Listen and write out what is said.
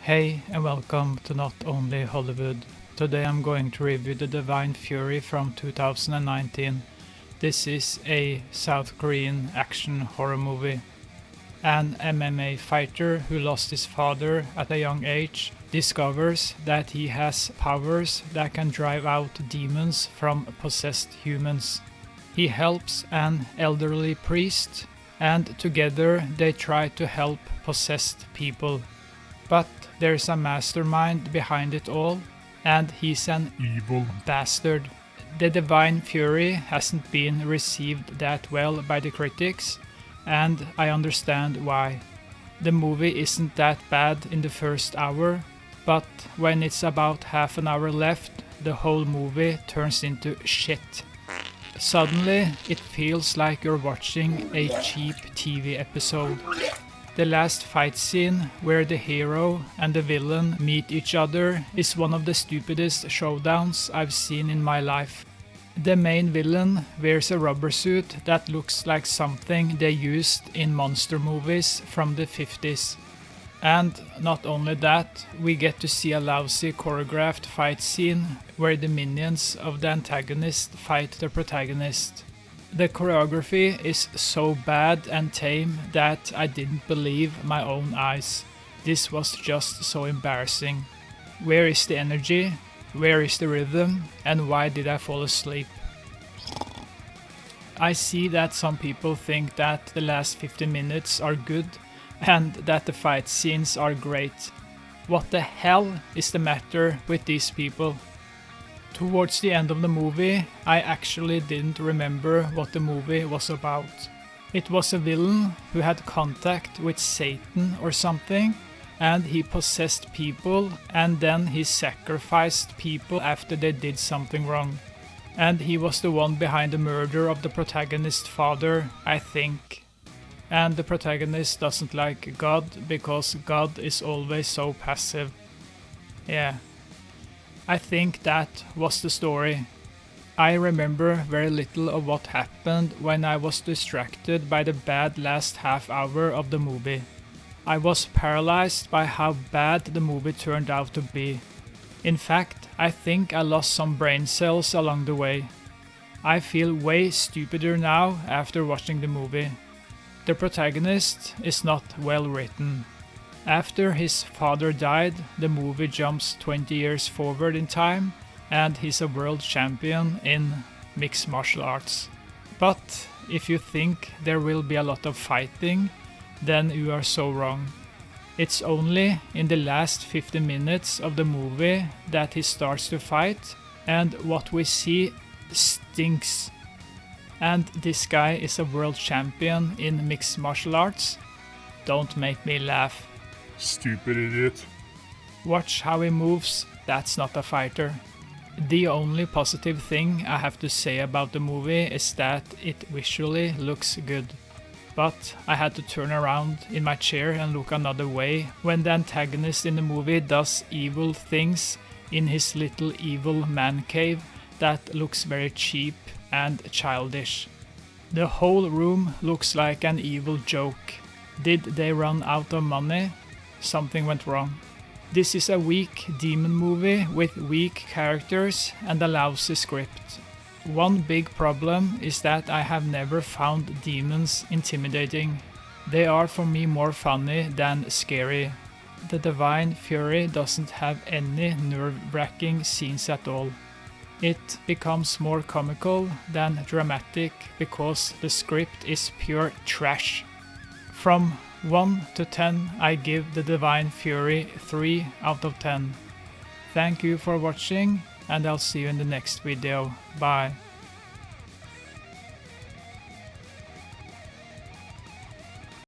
Hey and welcome to Not Only Hollywood. Today I'm going to review The Divine Fury from 2019. This is a South Korean action horror movie. An MMA fighter who lost his father at a young age discovers that he has powers that can drive out demons from possessed humans. He helps an elderly priest, and together they try to help possessed people. But there's a mastermind behind it all, and he's an evil bastard. The Divine Fury hasn't been received that well by the critics, and I understand why. The movie isn't that bad in the first hour, but when it's about half an hour left, the whole movie turns into shit. Suddenly, it feels like you're watching a cheap TV episode. The last fight scene, where the hero and the villain meet each other, is one of the stupidest showdowns I've seen in my life. The main villain wears a rubber suit that looks like something they used in monster movies from the 50s. And not only that, we get to see a lousy choreographed fight scene where the minions of the antagonist fight the protagonist. The choreography is so bad and tame that I didn't believe my own eyes. This was just so embarrassing. Where is the energy? Where is the rhythm? And why did I fall asleep? I see that some people think that the last 15 minutes are good and that the fight scenes are great. What the hell is the matter with these people? Towards the end of the movie, I actually didn't remember what the movie was about. It was a villain who had contact with Satan or something, and he possessed people, and then he sacrificed people after they did something wrong. And he was the one behind the murder of the protagonist's father, I think. And the protagonist doesn't like God because God is always so passive. Yeah. I think that was the story. I remember very little of what happened when I was distracted by the bad last half hour of the movie. I was paralyzed by how bad the movie turned out to be. In fact, I think I lost some brain cells along the way. I feel way stupider now after watching the movie. The protagonist is not well written. After his father died, the movie jumps 20 years forward in time, and he's a world champion in mixed martial arts. But if you think there will be a lot of fighting, then you are so wrong. It's only in the last 15 minutes of the movie that he starts to fight, and what we see stinks. And this guy is a world champion in mixed martial arts? Don't make me laugh. Stupid idiot. Watch how he moves, that's not a fighter. The only positive thing I have to say about the movie is that it visually looks good. But I had to turn around in my chair and look another way when the antagonist in the movie does evil things in his little evil man cave that looks very cheap and childish. The whole room looks like an evil joke. Did they run out of money? Something went wrong. This is a weak demon movie with weak characters and a lousy script. One big problem is that I have never found demons intimidating. They are for me more funny than scary. The Divine Fury doesn't have any nerve-wracking scenes at all. It becomes more comical than dramatic because the script is pure trash. From 1 to 10, I give The Divine Fury 3 out of 10. Thank you for watching, and I'll see you in the next video. Bye.